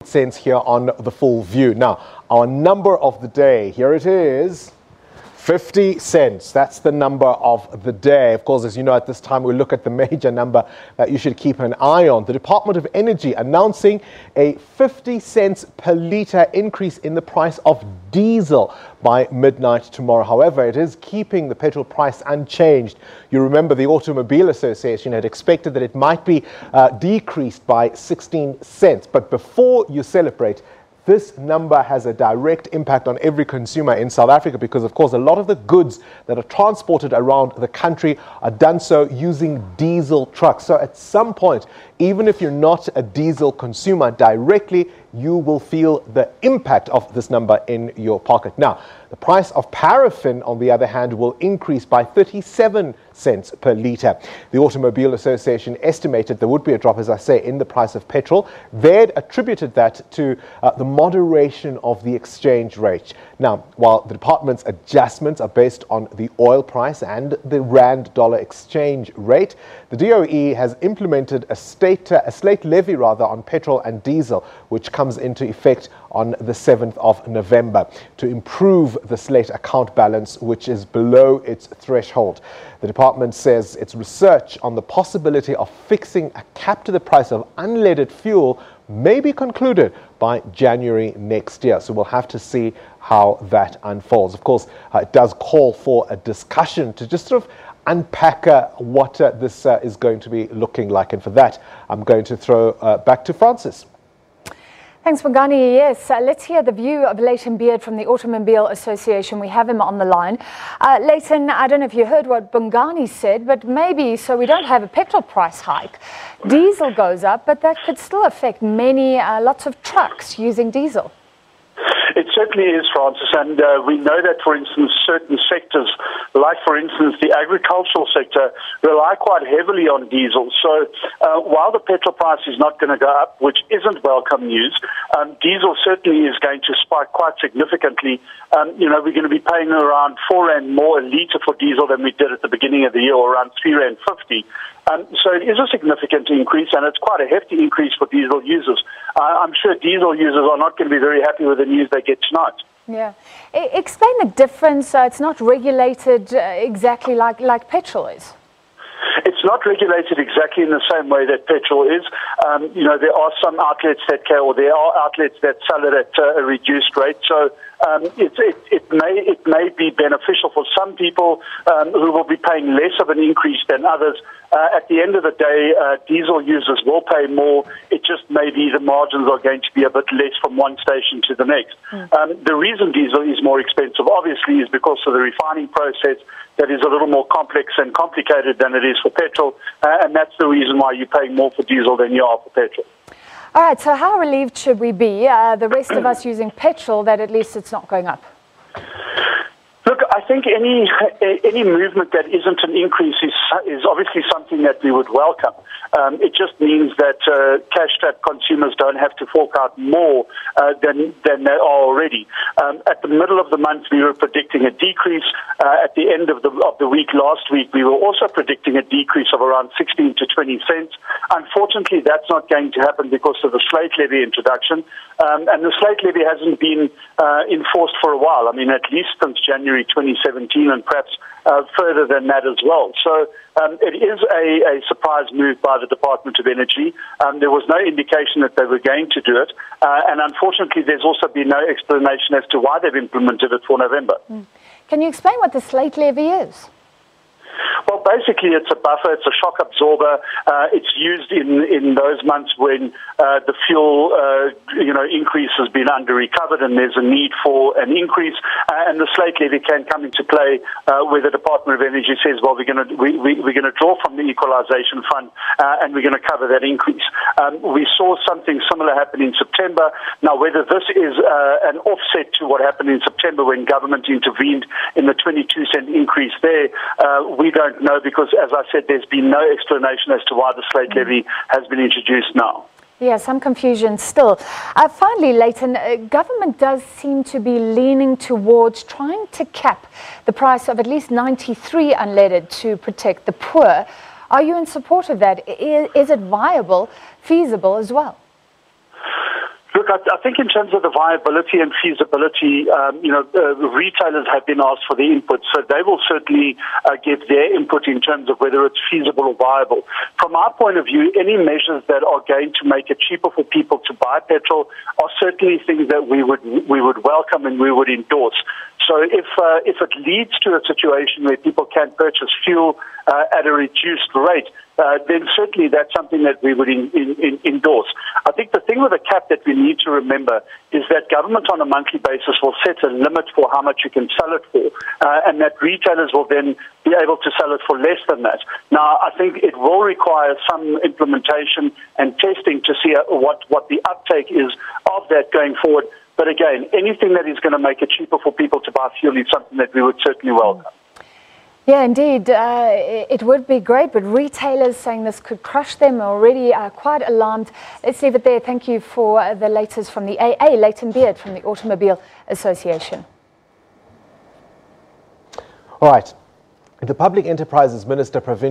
Cents here on The Full View. Now, our number of the day, here it is, 50 cents. That's the number of the day. Of course, as you know, at this time, we look at the major number that you should keep an eye on. The Department of Energy announcing a 50 cents per litre increase in the price of diesel by midnight tomorrow. However, it is keeping the petrol price unchanged. You remember the Automobile Association had expected that it might be decreased by 16 cents. But before you celebrate, this number has a direct impact on every consumer in South Africa because, of course, a lot of the goods that are transported around the country are done so using diesel trucks. So at some point, even if you're not a diesel consumer directly, you will feel the impact of this number in your pocket. Now, the price of paraffin, on the other hand, will increase by 37 cents per litre. The Automobile Association estimated there would be a drop, as I say, in the price of petrol. They'd attributed that to the moderation of the exchange rate. Now, while the department's adjustments are based on the oil price and the rand-dollar exchange rate, the DOE has implemented a Slate levy on petrol and diesel, which comes into effect on the 7th of November to improve the Slate account balance, which is below its threshold. The department says its research on the possibility of fixing a cap to the price of unleaded fuel may be concluded by January next year. So we'll have to see how that unfolds. Of course, it does call for a discussion to just sort of unpack what this is going to be looking like. And for that, I'm going to throw back to Francis. Thanks, Bongani. Yes, let's hear the view of Layton Beard from the Automobile Association. We have him on the line. Layton, I don't know if you heard what Bongani said, but maybe so we don't have a petrol price hike. Diesel goes up, but that could still affect lots of trucks using diesel. It certainly is, Francis, and we know that, for instance, certain sectors, like, for instance, the agricultural sector, rely quite heavily on diesel. So while the petrol price is not going to go up, which isn't welcome news, diesel certainly is going to spike quite significantly. We're going to be paying around 4 rand more a litre for diesel than we did at the beginning of the year, or around 3.50 rand. So it is a significant increase, and it's quite a hefty increase for diesel users. I'm sure diesel users are not going to be very happy with the news they get tonight. Yeah. Explain the difference. It's not regulated exactly like petrol is. It's not regulated exactly in the same way that petrol is. There are some outlets that can, or there are outlets that sell it at a reduced rate. So it may be beneficial for some people who will be paying less of an increase than others. At the end of the day, diesel users will pay more. It just may be the margins are going to be a bit less from one station to the next. The reason diesel is more expensive, obviously, is because of the refining process that is a little more complex and complicated than it is for petrol, and that's the reason why you're paying more for diesel than you are for petrol. All right, so how relieved should we be, the rest of us using petrol, that at least it's not going up? Look, I think any movement that isn't an increase is obviously something that we would welcome. It just means that cash-strapped consumers don't have to fork out more than they are already. At the middle of the month, we were predicting a decrease. At the end of the week last week, we were also predicting a decrease of around 16 to 20 cents. Unfortunately, that's not going to happen because of the Slate levy introduction. And the Slate levy hasn't been enforced for a while. I mean, at least since January 2017, and perhaps further than that as well. So it is a surprise move by the Department of Energy. There was no indication that they were going to do it. And unfortunately, there's also been no explanation as to why they've implemented it for November. Can you explain what the Slate levy is? Well, basically, it's a buffer, it's a shock absorber. It's used in those months when the fuel, increase has been under-recovered and there's a need for an increase. And the Slate levy can come into play where the Department of Energy says, well, we're going to draw from the Equalisation Fund and we're going to cover that increase. We saw something similar happen in September. Now, whether this is an offset to what happened in September when government intervened in the 22-cent increase there, we don't know, because, as I said, there's been no explanation as to why the Slate levy has been introduced now. Yeah, some confusion still. Finally, Layton, government does seem to be leaning towards trying to cap the price of at least 93 unleaded to protect the poor. Are you in support of that? Is it viable, feasible as well? Look, I think in terms of the viability and feasibility, retailers have been asked for the input, so they will certainly give their input in terms of whether it's feasible or viable. From our point of view, any measures that are going to make it cheaper for people to buy petrol are certainly things that we would welcome and we would endorse. So if it leads to a situation where people can purchase fuel at a reduced rate, then certainly that's something that we would endorse. I think the thing with the cap that we need to remember is that government on a monthly basis will set a limit for how much you can sell it for, and that retailers will then be able to sell it for less than that. Now, I think it will require some implementation and testing to see what the uptake is of that going forward. But again, anything that is going to make it cheaper for people to buy fuel is something that we would certainly welcome. Yeah, indeed. It would be great, but retailers saying this could crush them are already quite alarmed. Let's leave it there. Thank you for the latest from the AA. Layton Beard from the Automobile Association. All right. The Public Enterprises Minister, Provincial